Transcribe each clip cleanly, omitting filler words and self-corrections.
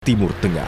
Timur Tengah.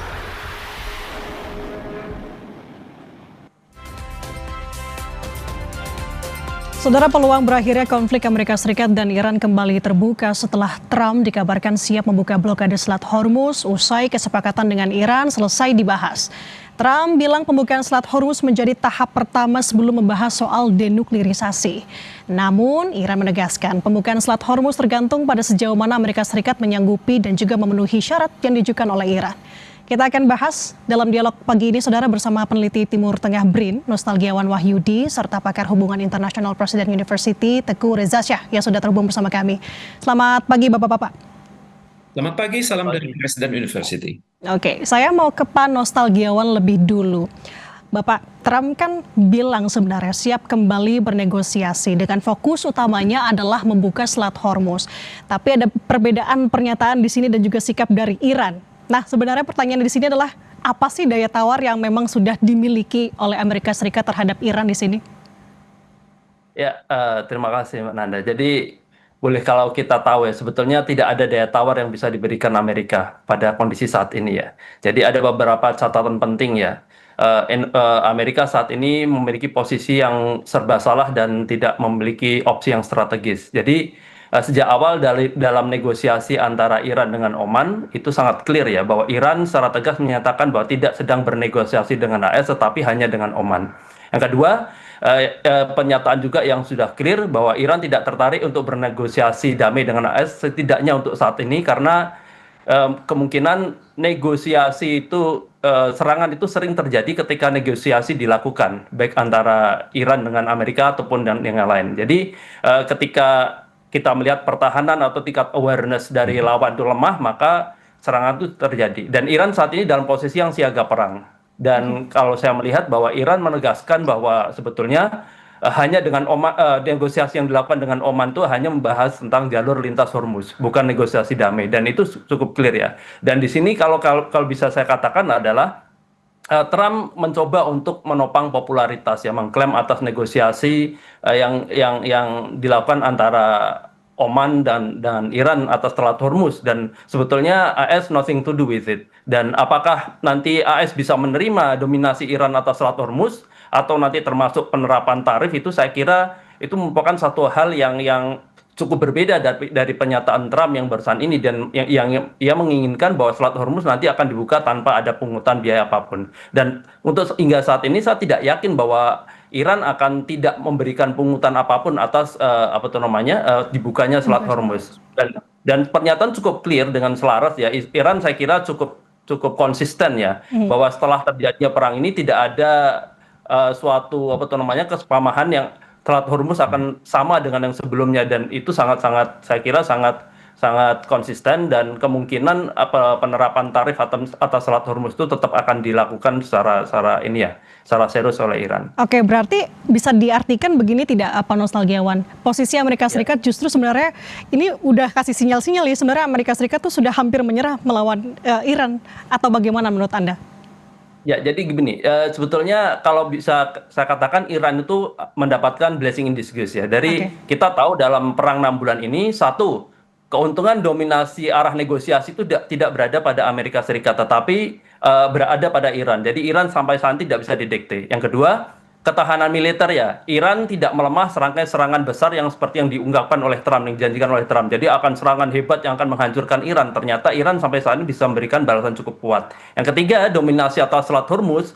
Saudara, peluang berakhirnya konflik Amerika Serikat dan Iran kembali terbuka setelah Trump dikabarkan siap membuka blokade Selat Hormuz usai kesepakatan dengan Iran selesai dibahas. Trump bilang pembukaan Selat Hormuz menjadi tahap pertama sebelum membahas soal denuklirisasi. Namun, Iran menegaskan pembukaan Selat Hormuz tergantung pada sejauh mana Amerika Serikat menyanggupi dan juga memenuhi syarat yang diajukan oleh Iran. Kita akan bahas dalam dialog pagi ini, saudara, bersama peneliti Timur Tengah BRIN, Nostalgiawan Wahyudi, serta pakar hubungan internasional Presiden University, Teguh Reza Shah, yang sudah terhubung bersama kami. Selamat pagi, Bapak-Bapak. Selamat pagi, salam dari Presiden University. Oke, saya mau ke Pak Nostalgiawan lebih dulu. Bapak, Trump kan bilang sebenarnya siap kembali bernegosiasi dengan fokus utamanya adalah membuka Selat Hormuz. Tapi ada perbedaan pernyataan di sini dan juga sikap dari Iran. Nah, sebenarnya pertanyaan di sini adalah apa sih daya tawar yang memang sudah dimiliki oleh Amerika Serikat terhadap Iran di sini? Ya, terima kasih Mbak Nanda. Jadi boleh kalau kita tahu ya, sebetulnya tidak ada daya tawar yang bisa diberikan Amerika pada kondisi saat ini ya. Jadi ada beberapa catatan penting ya. Amerika saat ini memiliki posisi yang serba salah dan tidak memiliki opsi yang strategis. Jadi sejak awal dalam negosiasi antara Iran dengan Oman itu sangat clear ya bahwa Iran secara tegas menyatakan bahwa tidak sedang bernegosiasi dengan AS tetapi hanya dengan Oman. Yang kedua, pernyataan juga yang sudah clear bahwa Iran tidak tertarik untuk bernegosiasi damai dengan AS setidaknya untuk saat ini karena kemungkinan negosiasi itu serangan itu sering terjadi ketika negosiasi dilakukan baik antara Iran dengan Amerika ataupun dengan yang lain. Jadi ketika kita melihat pertahanan atau tingkat awareness dari lawan itu lemah, maka serangan itu terjadi. Dan Iran saat ini dalam posisi yang siaga perang. Dan kalau saya melihat bahwa Iran menegaskan bahwa sebetulnya hanya dengan negosiasi yang dilakukan dengan Oman itu hanya membahas tentang jalur lintas Hormuz, bukan negosiasi damai. Dan itu cukup clear ya. Dan di sini kalau bisa saya katakan adalah Trump mencoba untuk menopang popularitas ya, mengklaim atas negosiasi yang dilakukan antara Oman dan Iran atas Selat Hormuz, dan sebetulnya AS nothing to do with it. Dan apakah nanti AS bisa menerima dominasi Iran atas Selat Hormuz atau nanti termasuk penerapan tarif, itu saya kira itu merupakan satu hal yang cukup berbeda dari pernyataan Trump yang barusan ini, dan yang ia menginginkan bahwa Selat Hormuz nanti akan dibuka tanpa ada pungutan biaya apapun. Dan untuk hingga saat ini saya tidak yakin bahwa Iran akan tidak memberikan pungutan apapun atas dibukanya Selat Hormuz. Dan pernyataan cukup clear dengan selaras ya. Iran saya kira cukup konsisten ya, bahwa setelah terjadinya perang ini tidak ada suatu kesepamahan yang Selat Hormuz akan sama dengan yang sebelumnya, dan itu sangat-sangat saya kira sangat konsisten, dan kemungkinan penerapan tarif atas Selat Hormuz itu tetap akan dilakukan secara serius oleh Iran. Oke, berarti bisa diartikan begini tidak, Pak Nostalgiawan? Posisi Amerika Serikat justru sebenarnya ini udah kasih sinyal-sinyal ya, sebenarnya Amerika Serikat tuh sudah hampir menyerah melawan Iran, atau bagaimana menurut Anda? Ya, jadi begini, sebetulnya kalau bisa saya katakan Iran itu mendapatkan blessing in disguise ya. Kita tahu dalam perang 6 bulan ini, satu, keuntungan dominasi arah negosiasi itu tidak berada pada Amerika Serikat, tetapi berada pada Iran. Jadi Iran sampai saat ini tidak bisa didikte. Yang kedua, ketahanan militer ya. Iran tidak melemah serangkaian serangan besar yang seperti yang diungkapkan oleh Trump, yang dijanjikan oleh Trump. Jadi akan serangan hebat yang akan menghancurkan Iran. Ternyata Iran sampai saat ini bisa memberikan balasan cukup kuat. Yang ketiga, dominasi atas Selat Hormuz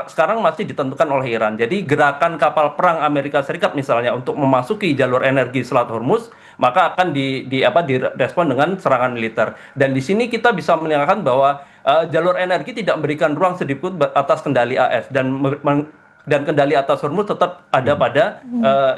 sekarang masih ditentukan oleh Iran. Jadi gerakan kapal perang Amerika Serikat misalnya untuk memasuki jalur energi Selat Hormuz, maka akan direspon dengan serangan militer. Dan di sini kita bisa melihat bahwa jalur energi tidak memberikan ruang sedikit atas kendali AS, dan kendali atas Hormuz tetap ada pada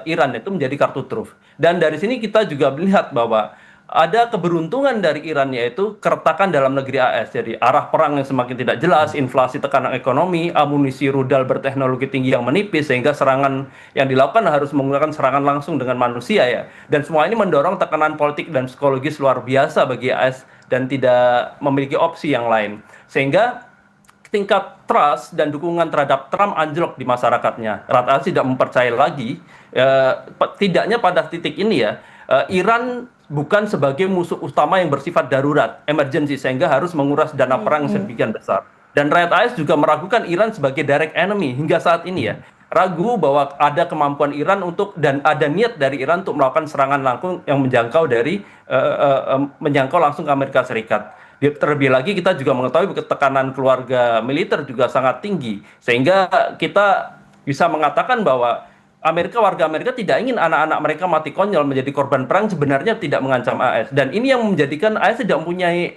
Iran. Itu menjadi kartu truf. Dan dari sini kita juga melihat bahwa ada keberuntungan dari Iran, yaitu keretakan dalam negeri AS. Jadi arah perang yang semakin tidak jelas, inflasi, tekanan ekonomi, amunisi rudal berteknologi tinggi yang menipis, sehingga serangan yang dilakukan harus menggunakan serangan langsung dengan manusia ya. Dan semua ini mendorong tekanan politik dan psikologis luar biasa bagi AS dan tidak memiliki opsi yang lain. Sehingga tingkat trust dan dukungan terhadap Trump anjlok di masyarakatnya. Rata-rata tidak mempercayai lagi, tidaknya pada titik ini ya, Iran bukan sebagai musuh utama yang bersifat darurat, emergency, sehingga harus menguras dana perang sedemikian besar. Dan rakyat AS juga meragukan Iran sebagai direct enemy hingga saat ini ya. Ragu bahwa ada kemampuan Iran dan ada niat dari Iran untuk melakukan serangan langsung yang menjangkau langsung ke Amerika Serikat. Terlebih lagi kita juga mengetahui tekanan keluarga militer juga sangat tinggi, sehingga kita bisa mengatakan bahwa warga Amerika tidak ingin anak-anak mereka mati konyol menjadi korban perang, sebenarnya tidak mengancam AS. Dan ini yang menjadikan AS tidak mempunyai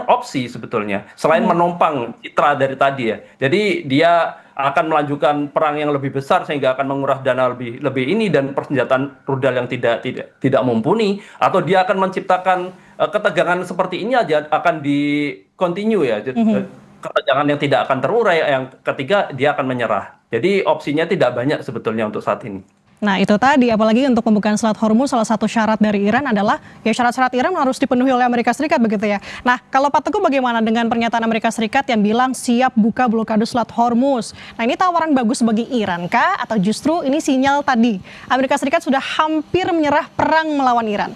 opsi sebetulnya selain menopang citra dari tadi ya. Jadi dia akan melanjutkan perang yang lebih besar sehingga akan menguras dana lebih ini dan persenjataan rudal yang tidak mumpuni, atau dia akan menciptakan ketegangan seperti ini aja akan di continue ya. Ketegangan yang tidak akan terurai, yang ketiga dia akan menyerah. Jadi opsinya tidak banyak sebetulnya untuk saat ini. Nah itu tadi, apalagi untuk pembukaan Selat Hormuz, salah satu syarat dari Iran adalah ya syarat-syarat Iran harus dipenuhi oleh Amerika Serikat begitu ya. Nah kalau Pak Teguh bagaimana dengan pernyataan Amerika Serikat yang bilang siap buka blokade Selat Hormuz? Nah ini tawaran bagus bagi Iran kah? Atau justru ini sinyal tadi Amerika Serikat sudah hampir menyerah perang melawan Iran?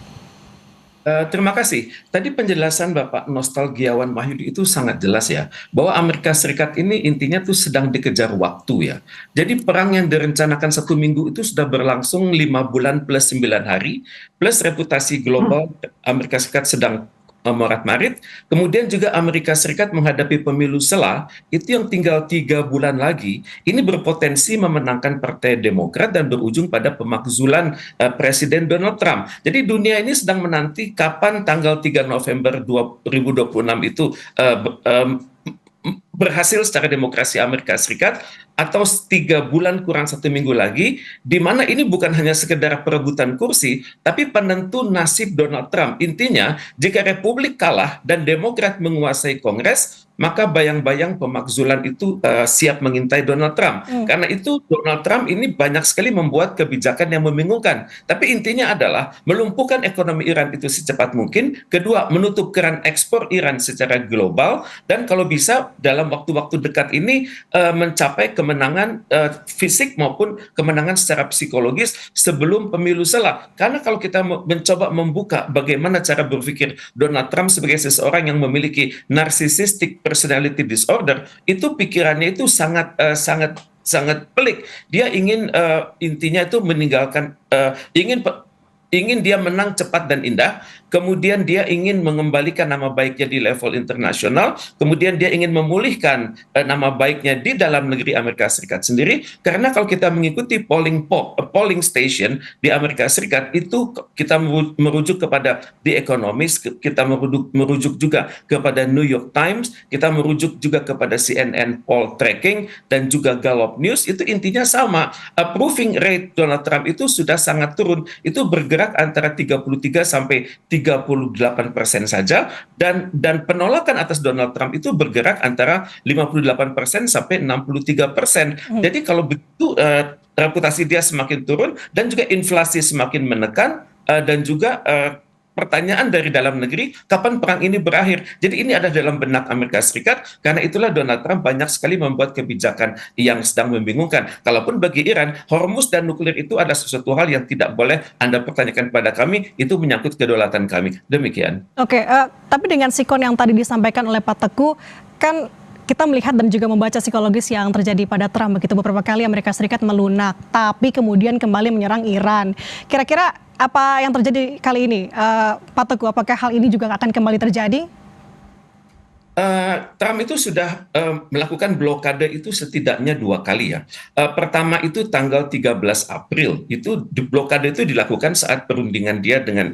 Terima kasih. Tadi penjelasan Bapak Nostalgiawan Mahyudi itu sangat jelas ya, bahwa Amerika Serikat ini intinya tuh sedang dikejar waktu ya. Jadi perang yang direncanakan 1 minggu itu sudah berlangsung 5 bulan plus 9 hari, plus reputasi global Amerika Serikat sedang morat-marit. Kemudian juga Amerika Serikat menghadapi pemilu sela, itu yang tinggal 3 bulan lagi, ini berpotensi memenangkan Partai Demokrat dan berujung pada pemakzulan Presiden Donald Trump. Jadi dunia ini sedang menanti kapan tanggal 3 November 2026 itu berhasil secara demokrasi Amerika Serikat, atau 3 bulan kurang 1 minggu lagi, di mana ini bukan hanya sekedar perebutan kursi, tapi penentu nasib Donald Trump. Intinya, jika Republik kalah dan Demokrat menguasai Kongres, maka bayang-bayang pemakzulan itu siap mengintai Donald Trump. Karena itu Donald Trump ini banyak sekali membuat kebijakan yang membingungkan. Tapi intinya adalah melumpuhkan ekonomi Iran itu secepat mungkin. Kedua, menutup keran ekspor Iran secara global. Dan kalau bisa dalam waktu-waktu dekat ini mencapai kemenangan fisik maupun kemenangan secara psikologis sebelum pemilu sela. Karena kalau kita mencoba membuka bagaimana cara berpikir Donald Trump sebagai seseorang yang memiliki narcissistic personality disorder, itu pikirannya itu sangat pelik. Dia ingin intinya itu meninggalkan ingin dia menang cepat dan indah, kemudian dia ingin mengembalikan nama baiknya di level internasional, kemudian dia ingin memulihkan nama baiknya di dalam negeri Amerika Serikat sendiri, karena kalau kita mengikuti polling station di Amerika Serikat, itu kita merujuk kepada The Economist, kita merujuk juga kepada New York Times, kita merujuk juga kepada CNN Poll Tracking, dan juga Gallup News, itu intinya sama. Approving rate Donald Trump itu sudah sangat turun, itu bergerak antara 33 sampai 38% saja, dan penolakan atas Donald Trump itu bergerak antara 58% sampai 63%. Jadi kalau begitu reputasi dia semakin turun, dan juga inflasi semakin menekan, dan juga pertanyaan dari dalam negeri, kapan perang ini berakhir? Jadi ini ada dalam benak Amerika Serikat, karena itulah Donald Trump banyak sekali membuat kebijakan yang sedang membingungkan. Kalaupun bagi Iran, Hormuz dan nuklir itu ada sesuatu hal yang tidak boleh Anda pertanyakan pada kami, itu menyangkut kedaulatan kami. Demikian. Oke, tapi dengan sikon yang tadi disampaikan oleh Pak Teguh, kan kita melihat dan juga membaca psikologis yang terjadi pada Trump, begitu beberapa kali Amerika Serikat melunak, tapi kemudian kembali menyerang Iran. Kira-kira apa yang terjadi kali ini, Pak Teguh? Apakah hal ini juga akan kembali terjadi? Trump itu sudah melakukan blokade itu setidaknya 2 kali ya. Pertama itu tanggal 13 April, itu blokade itu dilakukan saat perundingan dia dengan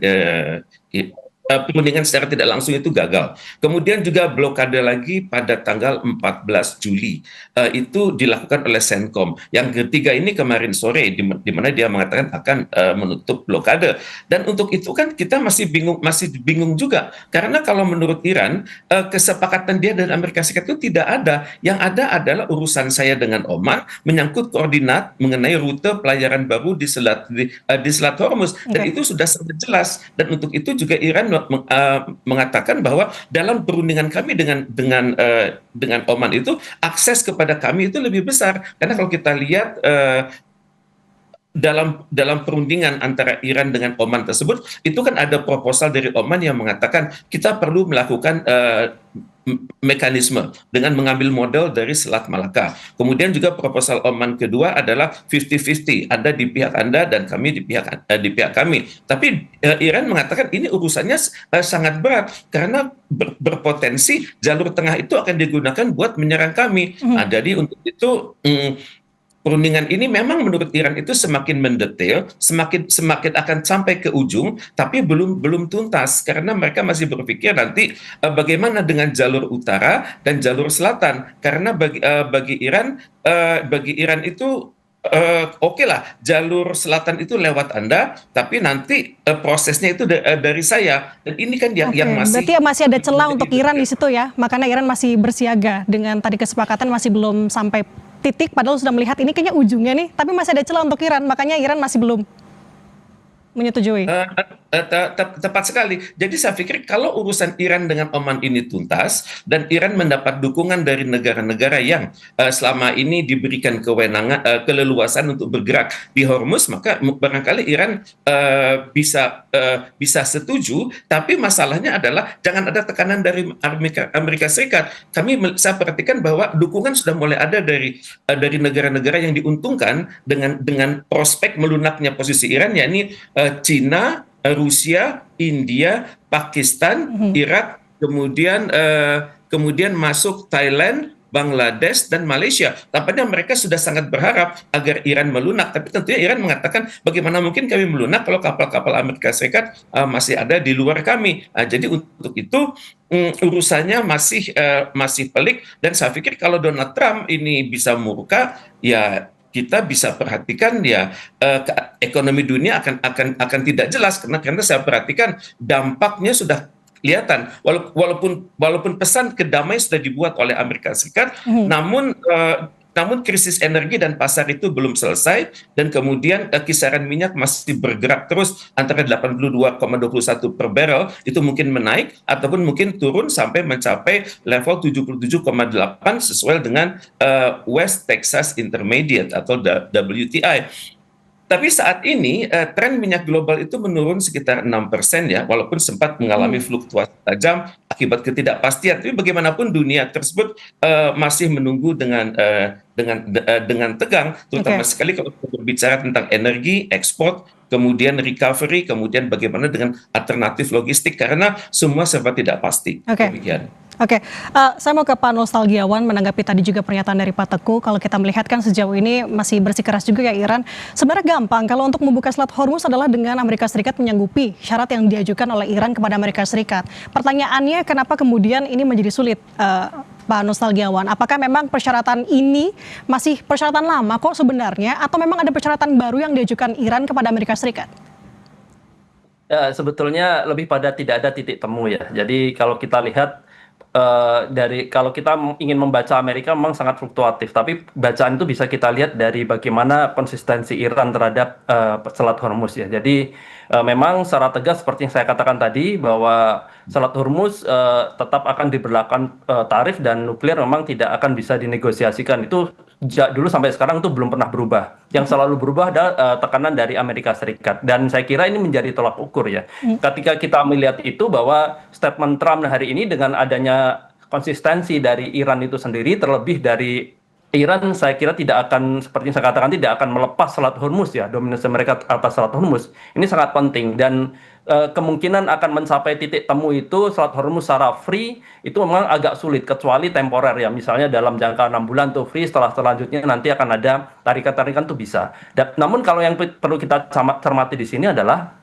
perundingan secara tidak langsung itu gagal. Kemudian juga blokade lagi pada tanggal 14 Juli. Itu dilakukan oleh Centcom. Yang ketiga ini kemarin sore, di mana dia mengatakan akan menutup blokade. Dan untuk itu kan kita masih bingung juga. Karena kalau menurut Iran, kesepakatan dia dan Amerika Serikat itu tidak ada. Yang ada adalah urusan saya dengan Oman, menyangkut koordinat mengenai rute pelayaran baru di Selat Hormuz. Dan itu sudah sangat jelas. Dan untuk itu juga Iran mengatakan bahwa dalam perundingan kami dengan Oman itu, akses kepada kami itu lebih besar, karena kalau kita lihat dalam perundingan antara Iran dengan Oman tersebut, itu kan ada proposal dari Oman yang mengatakan kita perlu melakukan mekanisme dengan mengambil model dari Selat Malaka. Kemudian juga proposal Oman kedua adalah 50-50, Anda di pihak Anda dan kami di pihak kami. Tapi Iran mengatakan ini urusannya sangat berat karena berpotensi jalur tengah itu akan digunakan buat menyerang kami. Nah, jadi untuk itu perundingan ini memang menurut Iran itu semakin mendetail, semakin akan sampai ke ujung, tapi belum tuntas karena mereka masih berpikir nanti bagaimana dengan jalur utara dan jalur selatan. Karena bagi Iran itu oke lah, jalur selatan itu lewat Anda, tapi nanti prosesnya itu dari saya. Dan ini kan yang masih. Berarti masih ada celah untuk Iran di situ ya, makanya Iran masih bersiaga dengan tadi kesepakatan masih belum sampai titik, padahal sudah melihat ini kayaknya ujungnya nih, tapi masih ada celah untuk Iran, makanya Iran masih belum menyetujui. Tepat sekali. Jadi saya pikir kalau urusan Iran dengan Oman ini tuntas dan Iran mendapat dukungan dari negara-negara yang selama ini diberikan kewenangan, keleluasan untuk bergerak di Hormuz, maka barangkali Iran bisa setuju. Tapi masalahnya adalah jangan ada tekanan dari Amerika Serikat. Saya perhatikan bahwa dukungan sudah mulai ada dari negara-negara yang diuntungkan dengan prospek melunaknya posisi Iran, yakni Cina, Rusia, India, Pakistan, Irak, kemudian masuk Thailand, Bangladesh, dan Malaysia. Tampaknya mereka sudah sangat berharap agar Iran melunak, tapi tentunya Iran mengatakan bagaimana mungkin kami melunak kalau kapal-kapal Amerika Serikat masih ada di luar kami. Jadi untuk itu urusannya masih pelik, dan saya pikir kalau Donald Trump ini bisa murka, ya kita bisa perhatikan ya ekonomi dunia akan tidak jelas karena saya perhatikan dampaknya sudah kelihatan, walaupun pesan kedamaian sudah dibuat oleh Amerika Serikat, namun krisis energi dan pasar itu belum selesai, dan kemudian kisaran minyak masih bergerak terus antara 82,21 per barrel, itu mungkin menaik ataupun mungkin turun sampai mencapai level 77,8 sesuai dengan West Texas Intermediate atau WTI. Tapi saat ini tren minyak global itu menurun sekitar 6% ya, walaupun sempat mengalami fluktuasi tajam akibat ketidakpastian. Tapi bagaimanapun dunia tersebut masih menunggu dengan tegang, terutama sekali kalau kita berbicara tentang energi, ekspor, kemudian recovery, kemudian bagaimana dengan alternatif logistik, karena semua serba tidak pasti. Demikian. Oke, saya mau ke Pak Nostalgiawan menanggapi tadi juga pernyataan dari Pak Teguh. Kalau kita melihat kan sejauh ini masih bersikeras juga ya Iran. Sebenarnya gampang kalau untuk membuka Selat Hormuz adalah dengan Amerika Serikat menyanggupi syarat yang diajukan oleh Iran kepada Amerika Serikat. Pertanyaannya kenapa kemudian ini menjadi sulit, Pak Nostalgiawan? Apakah memang persyaratan ini masih persyaratan lama kok sebenarnya, atau memang ada persyaratan baru yang diajukan Iran kepada Amerika Serikat? Ya, sebetulnya lebih pada tidak ada titik temu ya. Jadi kalau kita lihat kalau kita ingin membaca Amerika memang sangat fluktuatif, tapi bacaan itu bisa kita lihat dari bagaimana konsistensi Iran terhadap Selat Hormuz ya. Jadi memang secara tegas seperti yang saya katakan tadi bahwa Selat Hormuz tetap akan diberlakukan tarif, dan nuklir memang tidak akan bisa dinegosiasikan. Itu dulu sampai sekarang itu belum pernah berubah. Yang selalu berubah adalah tekanan dari Amerika Serikat, dan saya kira ini menjadi tolak ukur ya. Ketika kita melihat itu bahwa statement Trump hari ini dengan adanya konsistensi dari Iran itu sendiri, terlebih dari Iran, saya kira tidak akan, seperti yang saya katakan, tidak akan melepas Selat Hormuz ya, dominasi mereka atas Selat Hormuz. Ini sangat penting, dan kemungkinan akan mencapai titik temu itu Selat Hormuz secara free itu memang agak sulit, kecuali temporer ya, misalnya dalam jangka 6 bulan tuh free, selanjutnya nanti akan ada tarikan-tarikan tuh bisa. Namun kalau yang perlu kita cermati di sini adalah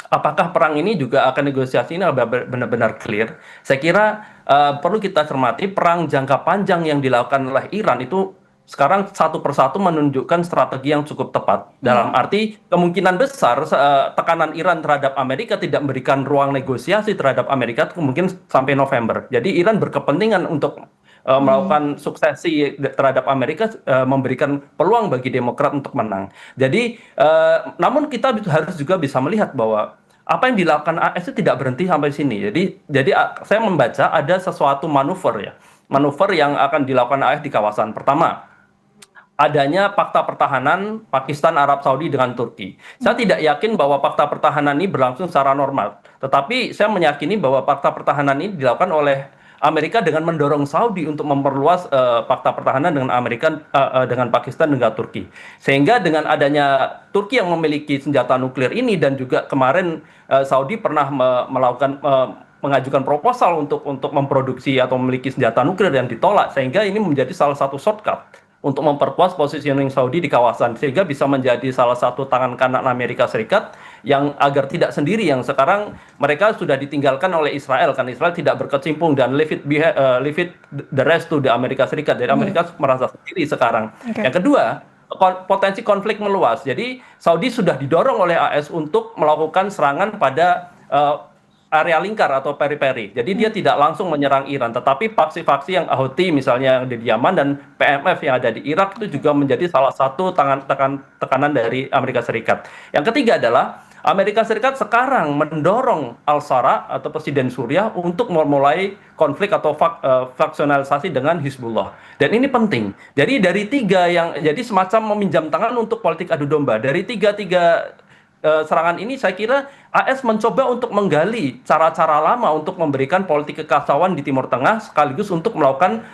apakah perang ini juga akan negosiasi ini benar-benar clear. Saya kira perlu kita cermati perang jangka panjang yang dilakukan oleh Iran itu sekarang satu persatu menunjukkan strategi yang cukup tepat. Dalam arti kemungkinan besar tekanan Iran terhadap Amerika tidak memberikan ruang negosiasi terhadap Amerika mungkin sampai November. Jadi Iran berkepentingan untuk melakukan suksesi terhadap Amerika, memberikan peluang bagi Demokrat untuk menang. Jadi namun kita harus juga bisa melihat bahwa apa yang dilakukan AS itu tidak berhenti sampai sini. Jadi saya membaca ada sesuatu manuver ya, manuver yang akan dilakukan AS di kawasan. Pertama, adanya fakta pertahanan Pakistan, Arab Saudi dengan Turki. Saya tidak yakin bahwa fakta pertahanan ini berlangsung secara normal, tetapi saya meyakini bahwa fakta pertahanan ini dilakukan oleh Amerika dengan mendorong Saudi untuk memperluas fakta pertahanan dengan dengan Pakistan dan juga Turki. Sehingga dengan adanya Turki yang memiliki senjata nuklir ini dan juga kemarin Saudi pernah mengajukan proposal untuk memproduksi atau memiliki senjata nuklir yang ditolak, sehingga ini menjadi salah satu shortcut untuk memperkuat positioning Saudi di kawasan, sehingga bisa menjadi salah satu tangan kanan Amerika Serikat yang agar tidak sendiri, yang sekarang mereka sudah ditinggalkan oleh Israel, kan Israel tidak berkecimpung dan leave it the rest to the Amerika Serikat. Jadi Amerika merasa sendiri sekarang. Yang kedua, potensi konflik meluas. Jadi Saudi sudah didorong oleh AS untuk melakukan serangan pada area lingkar atau periperi. Jadi dia tidak langsung menyerang Iran, tetapi faksi-faksi yang Houthi misalnya yang di Yaman dan PMF yang ada di Irak itu juga menjadi salah satu tekanan dari Amerika Serikat. Yang ketiga adalah Amerika Serikat sekarang mendorong Al-Shara atau Presiden Suriah untuk memulai konflik atau faksionalisasi dengan Hizbullah. Dan ini penting. Jadi dari jadi semacam meminjam tangan untuk politik adu domba. Dari tiga serangan ini saya kira AS mencoba untuk menggali cara-cara lama untuk memberikan politik kekacauan di Timur Tengah sekaligus untuk melakukan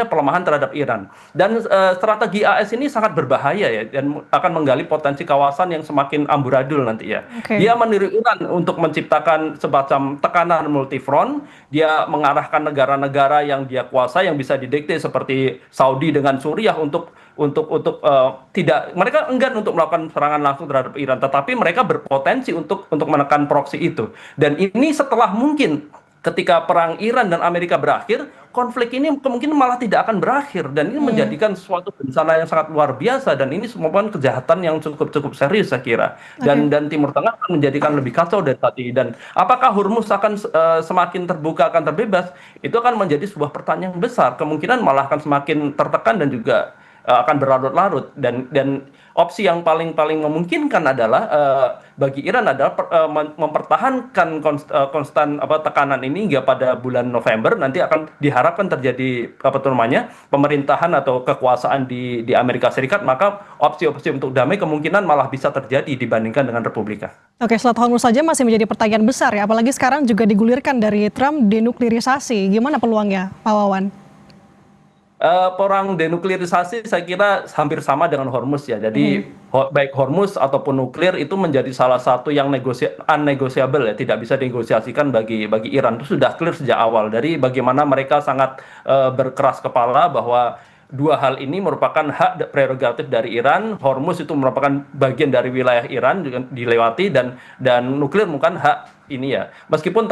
pelemahan terhadap Iran. Dan strategi AS ini sangat berbahaya ya, dan akan menggali potensi kawasan yang semakin amburadul nanti ya. Dia meniru Iran untuk menciptakan semacam tekanan multifront. Dia mengarahkan negara-negara yang dia kuasai yang bisa didikte seperti Saudi dengan Suriah untuk tidak, mereka enggan untuk melakukan serangan langsung terhadap Iran, tetapi mereka berpotensi untuk menekan proksi itu. Dan ini setelah mungkin ketika perang Iran dan Amerika berakhir, konflik ini kemungkinan malah tidak akan berakhir, dan ini menjadikan suatu bencana yang sangat luar biasa, dan ini merupakan kejahatan yang cukup serius saya kira. Dan Timur Tengah akan menjadikan lebih kacau dari tadi. Dan apakah Hormuz akan semakin terbuka, akan terbebas? Itu akan menjadi sebuah pertanyaan besar. Kemungkinan malah akan semakin tertekan dan juga akan berlarut-larut, dan opsi yang paling memungkinkan adalah bagi Iran adalah mempertahankan konstan tekanan ini hingga pada bulan November nanti akan diharapkan terjadi pemerintahan atau kekuasaan di Amerika Serikat, maka opsi-opsi untuk damai kemungkinan malah bisa terjadi dibandingkan dengan Republika. Oke, Selat Hormuz saja masih menjadi pertanyaan besar ya, apalagi sekarang juga digulirkan dari Trump denuklirisasi. Gimana peluangnya, Pak Wawan? Perang denuklirisasi saya kira hampir sama dengan Hormuz ya. Jadi baik Hormuz ataupun nuklir itu menjadi salah satu yang unnegosiable ya, tidak bisa dinegosiasikan bagi Iran. Itu sudah clear sejak awal dari bagaimana mereka sangat berkeras kepala bahwa dua hal ini merupakan hak prerogatif dari Iran. Hormuz itu merupakan bagian dari wilayah Iran dilewati, dan nuklir bukan hak ini ya. Meskipun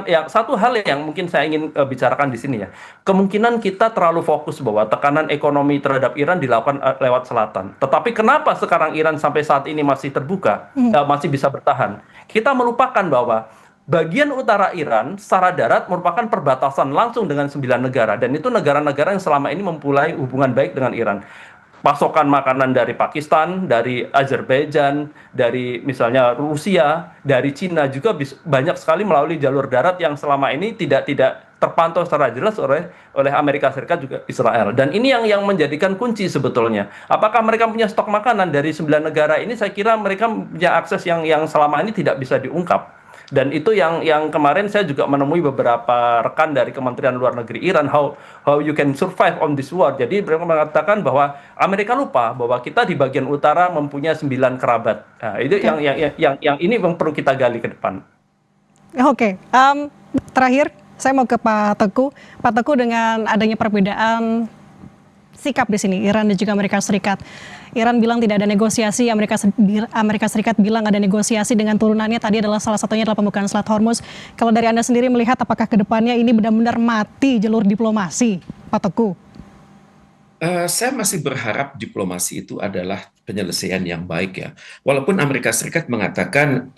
yang satu hal yang mungkin saya ingin bicarakan di sini ya. Kemungkinan kita terlalu fokus bahwa tekanan ekonomi terhadap Iran dilakukan lewat selatan. Tetapi kenapa sekarang Iran sampai saat ini masih terbuka, masih bisa bertahan? Kita melupakan bahwa bagian utara Iran secara darat merupakan perbatasan langsung dengan 9 negara, dan itu negara-negara yang selama ini mempunyai hubungan baik dengan Iran. Pasokan makanan dari Pakistan, dari Azerbaijan, dari misalnya Rusia, dari Cina juga banyak sekali melalui jalur darat yang selama ini tidak terpantau secara jelas oleh Amerika Serikat juga Israel. Dan ini yang menjadikan kunci sebetulnya. Apakah mereka punya stok makanan dari 9 negara ini? Saya kira mereka punya akses yang selama ini tidak bisa diungkap. Dan itu yang kemarin saya juga menemui beberapa rekan dari Kementerian Luar Negeri Iran, how you can survive on this war. Jadi mereka mengatakan bahwa Amerika lupa bahwa kita di bagian utara mempunyai 9 kerabat. Nah, itu yang ini yang perlu kita gali ke depan. Oke, terakhir saya mau ke Pak Teguh. Pak Teguh, dengan adanya perbedaan sikap di sini Iran dan juga Amerika Serikat. Iran bilang tidak ada negosiasi, Amerika Serikat bilang ada negosiasi dengan turunannya, tadi adalah salah satunya adalah pembukaan Selat Hormuz. Kalau dari Anda sendiri melihat apakah kedepannya ini benar-benar mati jalur diplomasi, Pak Teguh? Saya masih berharap diplomasi itu adalah penyelesaian yang baik ya. Walaupun Amerika Serikat mengatakan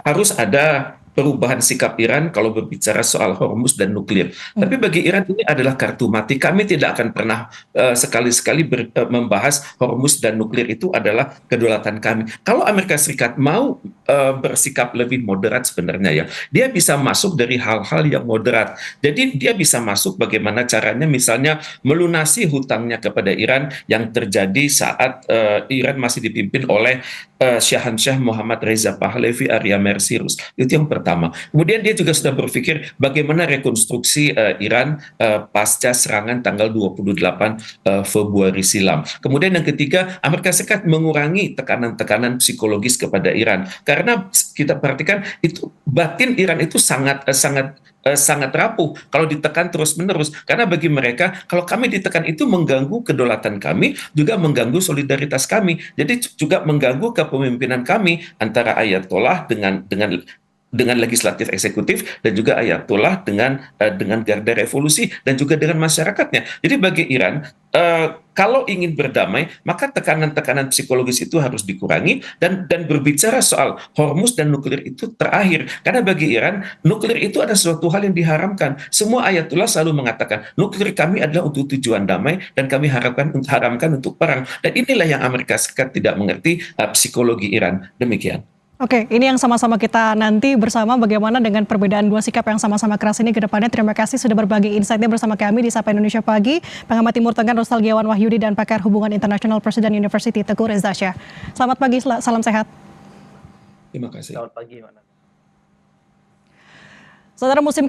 harus ada perubahan sikap Iran kalau berbicara soal Hormuz dan nuklir. Tapi bagi Iran ini adalah kartu mati. Kami tidak akan pernah sekali-sekali membahas Hormuz dan nuklir itu adalah kedaulatan kami. Kalau Amerika Serikat mau bersikap lebih moderat sebenarnya ya, dia bisa masuk dari hal-hal yang moderat. Jadi dia bisa masuk bagaimana caranya misalnya melunasi hutangnya kepada Iran yang terjadi saat Iran masih dipimpin oleh Syahansyah Muhammad Reza Pahlavi Arya Mercirus. Itu yang pertama. Kemudian dia juga sudah berpikir bagaimana rekonstruksi Iran pasca serangan tanggal 28 Februari silam. Kemudian yang ketiga, Amerika Serikat mengurangi tekanan-tekanan psikologis kepada Iran. Karena kita perhatikan itu batin Iran itu sangat rapuh kalau ditekan terus-menerus. Karena bagi mereka, kalau kami ditekan itu mengganggu kedaulatan kami, juga mengganggu solidaritas kami. Jadi juga mengganggu kepemimpinan kami antara Ayatollah dengan legislatif eksekutif dan juga Ayatollah dengan garda revolusi dan juga dengan masyarakatnya. Jadi bagi Iran, kalau ingin berdamai, maka tekanan-tekanan psikologis itu harus dikurangi dan berbicara soal Hormuz dan nuklir itu terakhir. Karena bagi Iran, nuklir itu ada suatu hal yang diharamkan. Semua Ayatollah selalu mengatakan, nuklir kami adalah untuk tujuan damai dan kami haramkan untuk perang. Dan inilah yang Amerika Serikat tidak mengerti psikologi Iran. Demikian. Oke, ini yang sama-sama kita nanti bersama bagaimana dengan perbedaan dua sikap yang sama-sama keras ini ke depannya. Terima kasih sudah berbagi insight-nya bersama kami di Sapa Indonesia Pagi. Pengamat Timur Tengah Nostalgiawan Wahyudi dan pakar hubungan internasional Presiden University Teguh Reza Shah. Selamat pagi, salam sehat. Terima kasih. Selamat pagi, Mana. Saudara, musim